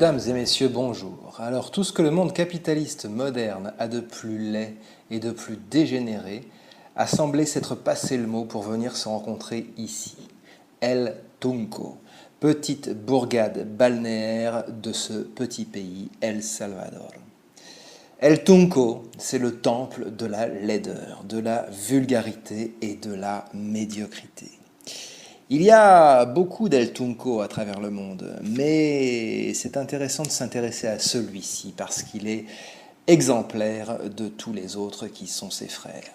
Mesdames et messieurs, bonjour. Alors, tout ce que le monde capitaliste moderne a de plus laid et de plus dégénéré a semblé s'être passé le mot pour venir se rencontrer ici. El Tunco, petite bourgade balnéaire de ce petit pays, El Salvador. El Tunco, c'est le temple de la laideur, de la vulgarité et de la médiocrité. Il y a beaucoup d'El Tunco à travers le monde, mais c'est intéressant de s'intéresser à celui-ci parce qu'il est exemplaire de tous les autres qui sont ses frères.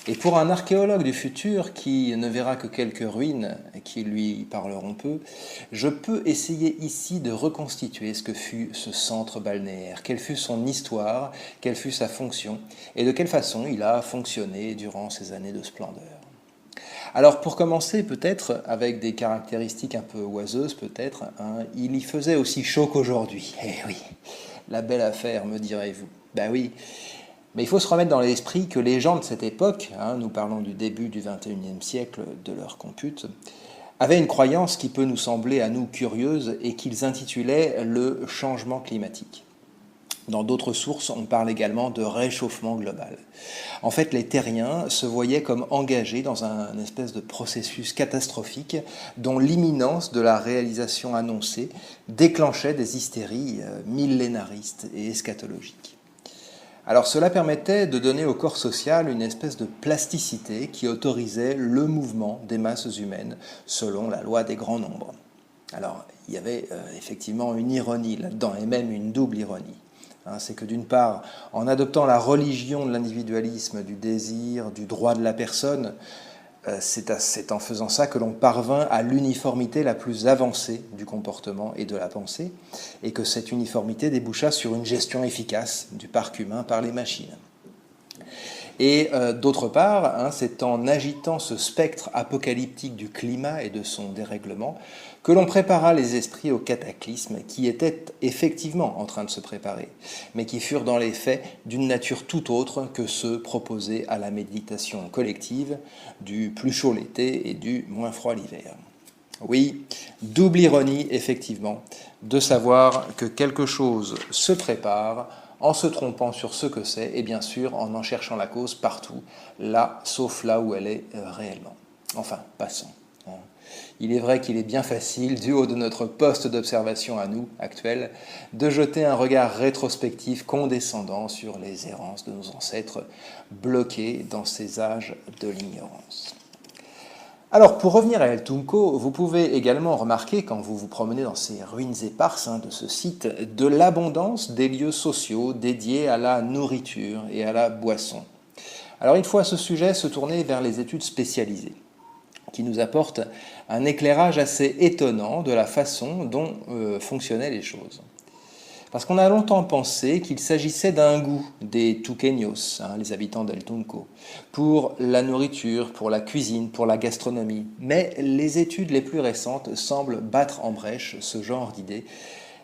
Et pour un archéologue du futur qui ne verra que quelques ruines et qui lui parleront peu, je peux essayer ici de reconstituer ce que fut ce centre balnéaire, quelle fut son histoire, quelle fut sa fonction et de quelle façon il a fonctionné durant ces années de splendeur. Alors pour commencer peut-être avec des caractéristiques un peu oiseuses peut-être, il y faisait aussi chaud qu'aujourd'hui. Eh oui, la belle affaire me direz-vous. Ben oui, mais il faut se remettre dans l'esprit que les gens de cette époque, nous parlons du début du XXIe siècle de leur compute, avaient une croyance qui peut nous sembler à nous curieuse et qu'ils intitulaient le changement climatique. Dans d'autres sources, on parle également de réchauffement global. En fait, les terriens se voyaient comme engagés dans un espèce de processus catastrophique dont l'imminence de la réalisation annoncée déclenchait des hystéries millénaristes et eschatologiques. Alors cela permettait de donner au corps social une espèce de plasticité qui autorisait le mouvement des masses humaines selon la loi des grands nombres. Alors il y avait effectivement une ironie là-dedans, et même une double ironie. C'est que d'une part, en adoptant la religion de l'individualisme, du désir, du droit de la personne, c'est en faisant ça que l'on parvint à l'uniformité la plus avancée du comportement et de la pensée, et que cette uniformité déboucha sur une gestion efficace du parc humain par les machines. Et d'autre part, c'est en agitant ce spectre apocalyptique du climat et de son dérèglement que l'on prépara les esprits au cataclysme qui étaient effectivement en train de se préparer, mais qui furent dans les faits d'une nature tout autre que ceux proposés à la méditation collective du plus chaud l'été et du moins froid l'hiver. Oui, double ironie effectivement de savoir que quelque chose se prépare en se trompant sur ce que c'est et bien sûr en cherchant la cause partout, là, sauf là où elle est réellement. Enfin, passons. Il est vrai qu'il est bien facile, du haut de notre poste d'observation à nous, actuel, de jeter un regard rétrospectif condescendant sur les errances de nos ancêtres bloqués dans ces âges de l'ignorance. Alors, pour revenir à El Tunco, vous pouvez également remarquer, quand vous vous promenez dans ces ruines éparses de ce site, de l'abondance des lieux sociaux dédiés à la nourriture et à la boisson. Alors, il faut à ce sujet se tourner vers les études spécialisées, qui nous apportent un éclairage assez étonnant de la façon dont fonctionnaient les choses. Parce qu'on a longtemps pensé qu'il s'agissait d'un goût des tuqueños, les habitants d'El Tunco, pour la nourriture, pour la cuisine, pour la gastronomie. Mais les études les plus récentes semblent battre en brèche ce genre d'idées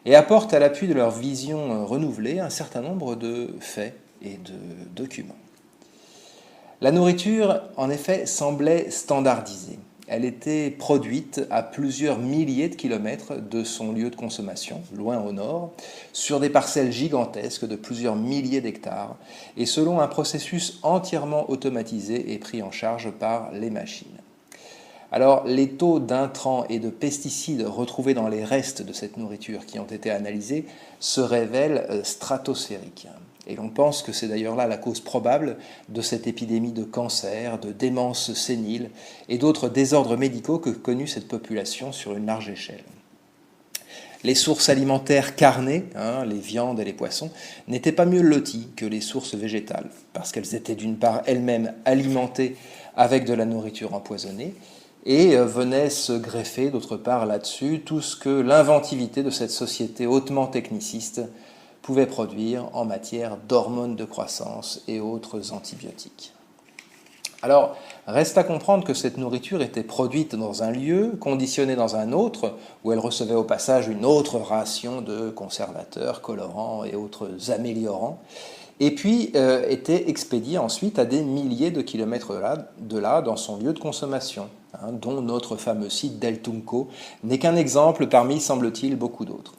et apportent à l'appui de leur vision renouvelée un certain nombre de faits et de documents. La nourriture, en effet, semblait standardisée. Elle était produite à plusieurs milliers de kilomètres de son lieu de consommation, loin au nord, sur des parcelles gigantesques de plusieurs milliers d'hectares, et selon un processus entièrement automatisé et pris en charge par les machines. Alors, les taux d'intrants et de pesticides retrouvés dans les restes de cette nourriture qui ont été analysés se révèlent stratosphériques. Et l'on pense que c'est d'ailleurs là la cause probable de cette épidémie de cancer, de démence sénile et d'autres désordres médicaux que connut cette population sur une large échelle. Les sources alimentaires carnées, les viandes et les poissons, n'étaient pas mieux loties que les sources végétales, parce qu'elles étaient d'une part elles-mêmes alimentées avec de la nourriture empoisonnée, et venait se greffer d'autre part là-dessus tout ce que l'inventivité de cette société hautement techniciste pouvait produire en matière d'hormones de croissance et autres antibiotiques. Alors, reste à comprendre que cette nourriture était produite dans un lieu, conditionnée dans un autre, où elle recevait au passage une autre ration de conservateurs, colorants et autres améliorants, et puis était expédiée ensuite à des milliers de kilomètres de là dans son lieu de consommation, dont notre fameux site d'El Tunco n'est qu'un exemple parmi, semble-t-il, beaucoup d'autres.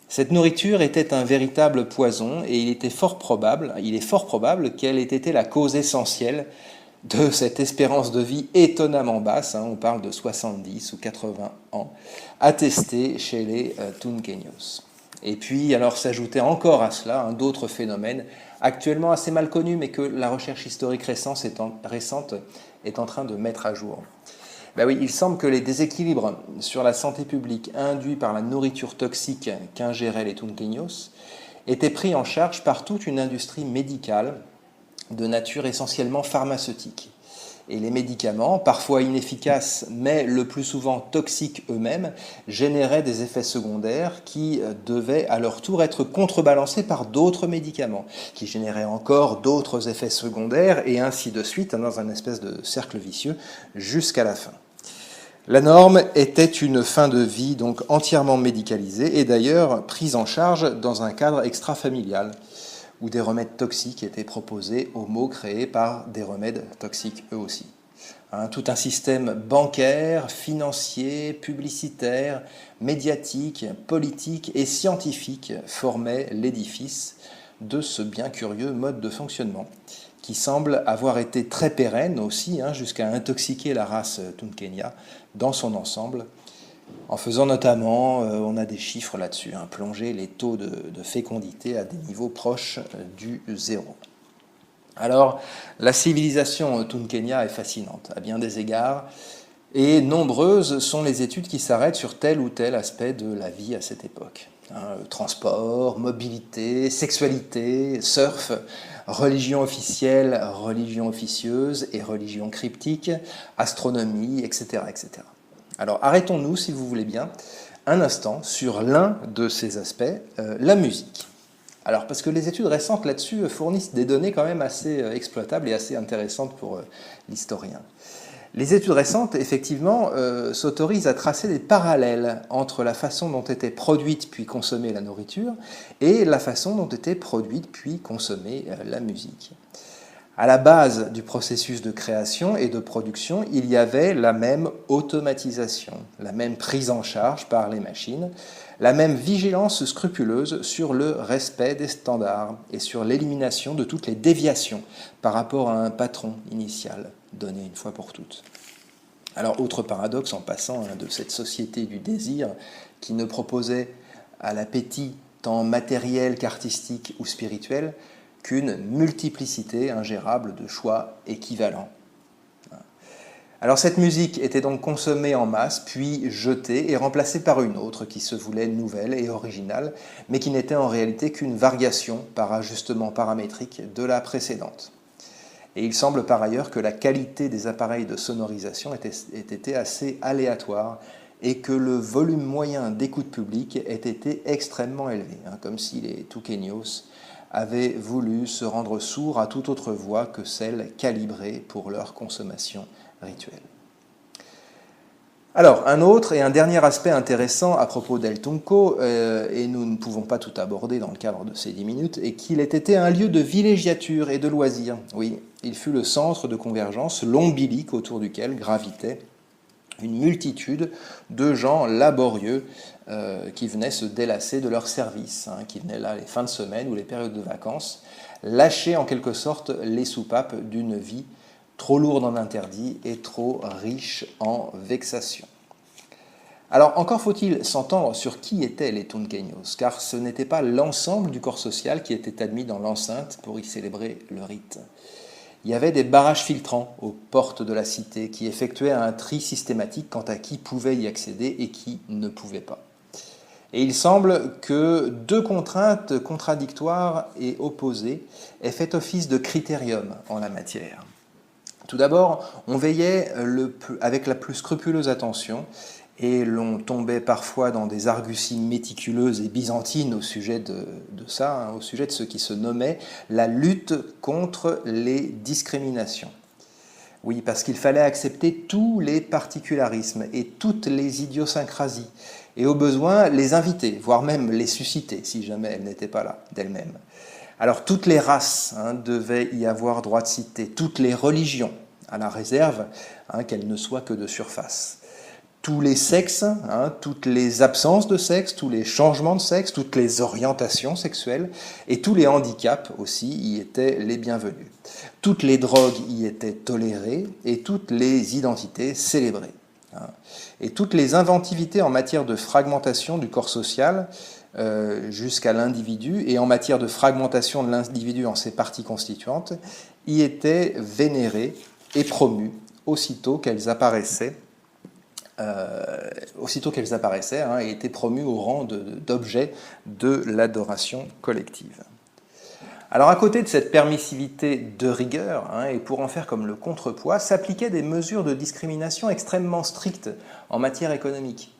Cette nourriture était un véritable poison et il est fort probable qu'elle ait été la cause essentielle de cette espérance de vie étonnamment basse, on parle de 70 ou 80 ans, attestée chez les Tunqueños. Et puis, alors s'ajoutait encore à cela d'autres phénomènes actuellement assez mal connus, mais que la recherche historique récente est en train de mettre à jour. Ben oui, il semble que les déséquilibres sur la santé publique induits par la nourriture toxique qu'ingéraient les Tunqueños étaient pris en charge par toute une industrie médicale de nature essentiellement pharmaceutique. Et les médicaments, parfois inefficaces, mais le plus souvent toxiques eux-mêmes, généraient des effets secondaires qui devaient à leur tour être contrebalancés par d'autres médicaments, qui généraient encore d'autres effets secondaires, et ainsi de suite, dans un espèce de cercle vicieux, jusqu'à la fin. La norme était une fin de vie donc entièrement médicalisée, et d'ailleurs prise en charge dans un cadre extra-familial, où des remèdes toxiques étaient proposés aux maux créés par des remèdes toxiques eux aussi. Tout un système bancaire, financier, publicitaire, médiatique, politique et scientifique formait l'édifice de ce bien curieux mode de fonctionnement, qui semble avoir été très pérenne aussi, jusqu'à intoxiquer la race Tunqueña dans son ensemble, en faisant notamment, on a des chiffres là-dessus, plonger les taux de fécondité à des niveaux proches du zéro. Alors, la civilisation Tunqueña est fascinante à bien des égards, et nombreuses sont les études qui s'arrêtent sur tel ou tel aspect de la vie à cette époque. Transport, mobilité, sexualité, surf, religion officielle, religion officieuse et religion cryptique, astronomie, etc., etc. Alors arrêtons-nous, si vous voulez bien, un instant sur l'un de ces aspects, la musique. Alors parce que les études récentes là-dessus fournissent des données quand même assez exploitables et assez intéressantes pour l'historien. Les études récentes, effectivement, s'autorisent à tracer des parallèles entre la façon dont était produite puis consommée la nourriture et la façon dont était produite puis consommée la musique. À la base du processus de création et de production, il y avait la même automatisation, la même prise en charge par les machines, la même vigilance scrupuleuse sur le respect des standards et sur l'élimination de toutes les déviations par rapport à un patron initial, donné une fois pour toutes. Alors, autre paradoxe en passant de cette société du désir qui ne proposait à l'appétit tant matériel qu'artistique ou spirituel qu'une multiplicité ingérable de choix équivalents. Alors cette musique était donc consommée en masse, puis jetée et remplacée par une autre qui se voulait nouvelle et originale, mais qui n'était en réalité qu'une variation par ajustement paramétrique de la précédente. Et il semble par ailleurs que la qualité des appareils de sonorisation ait été assez aléatoire et que le volume moyen d'écoute publique ait été extrêmement élevé, comme si les Tunqueños avaient voulu se rendre sourds à toute autre voix que celle calibrée pour leur consommation rituelle. Alors, un autre et un dernier aspect intéressant à propos d'El Tunco, et nous ne pouvons pas tout aborder dans le cadre de ces 10 minutes, est qu'il ait été un lieu de villégiature et de loisirs. Oui, il fut le centre de convergence, l'ombilique autour duquel gravitait une multitude de gens laborieux qui venaient se délasser de leur service, qui venaient là les fins de semaine ou les périodes de vacances, lâcher en quelque sorte les soupapes d'une vie trop lourde en interdits et trop riche en vexations. Alors encore faut-il s'entendre sur qui étaient les Tunqueños, car ce n'était pas l'ensemble du corps social qui était admis dans l'enceinte pour y célébrer le rite. Il y avait des barrages filtrants aux portes de la cité qui effectuaient un tri systématique quant à qui pouvait y accéder et qui ne pouvait pas. Et il semble que deux contraintes contradictoires et opposées aient fait office de critérium en la matière. Tout d'abord, on veillait avec la plus scrupuleuse attention et l'on tombait parfois dans des arguties méticuleuses et byzantines au sujet de ça, au sujet de ce qui se nommait la lutte contre les discriminations. Oui, parce qu'il fallait accepter tous les particularismes et toutes les idiosyncrasies, et au besoin les inviter, voire même les susciter, si jamais elles n'étaient pas là d'elles-mêmes. Alors toutes les races devaient y avoir droit de cité, toutes les religions, à la réserve qu'elles ne soient que de surface. tous les sexes, toutes les absences de sexe, tous les changements de sexe, toutes les orientations sexuelles et tous les handicaps aussi y étaient les bienvenus. Toutes les drogues y étaient tolérées et toutes les identités célébrées. Et toutes les inventivités en matière de fragmentation du corps social jusqu'à l'individu et en matière de fragmentation de l'individu en ses parties constituantes y étaient vénérées et promues aussitôt qu'elles apparaissaient et étaient promues au rang d'objet de l'adoration collective. Alors à côté de cette permissivité de rigueur, et pour en faire comme le contrepoids, s'appliquaient des mesures de discrimination extrêmement strictes en matière économique.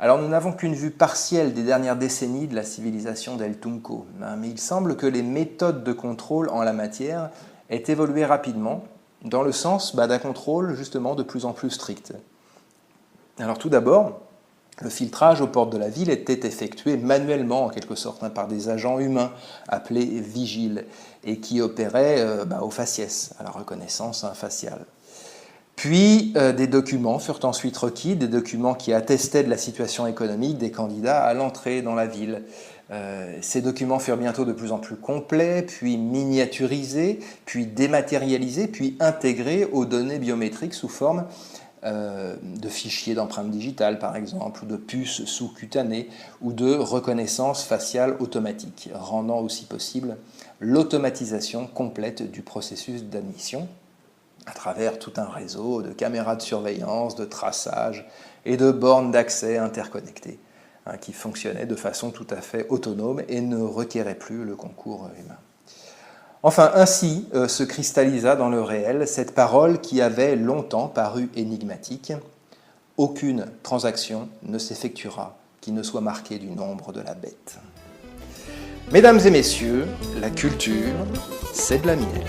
Alors nous n'avons qu'une vue partielle des dernières décennies de la civilisation d'El Tunco, mais il semble que les méthodes de contrôle en la matière aient évolué rapidement, dans le sens d'un contrôle justement de plus en plus strict. Alors tout d'abord, le filtrage aux portes de la ville était effectué manuellement, en quelque sorte, par des agents humains appelés vigiles, et qui opéraient au faciès, à la reconnaissance faciale. Puis des documents furent ensuite requis, des documents qui attestaient de la situation économique des candidats à l'entrée dans la ville. Ces documents furent bientôt de plus en plus complets, puis miniaturisés, puis dématérialisés, puis intégrés aux données biométriques sous forme de fichiers d'empreintes digitales, par exemple, ou de puces sous-cutanées, ou de reconnaissance faciale automatique, rendant aussi possible l'automatisation complète du processus d'admission à travers tout un réseau de caméras de surveillance, de traçage et de bornes d'accès interconnectées, qui fonctionnaient de façon tout à fait autonome et ne requéraient plus le concours humain. Enfin, ainsi se cristallisa dans le réel cette parole qui avait longtemps paru énigmatique. Aucune transaction ne s'effectuera qui ne soit marquée du nombre de la bête. Mesdames et messieurs, la culture, c'est de la miel.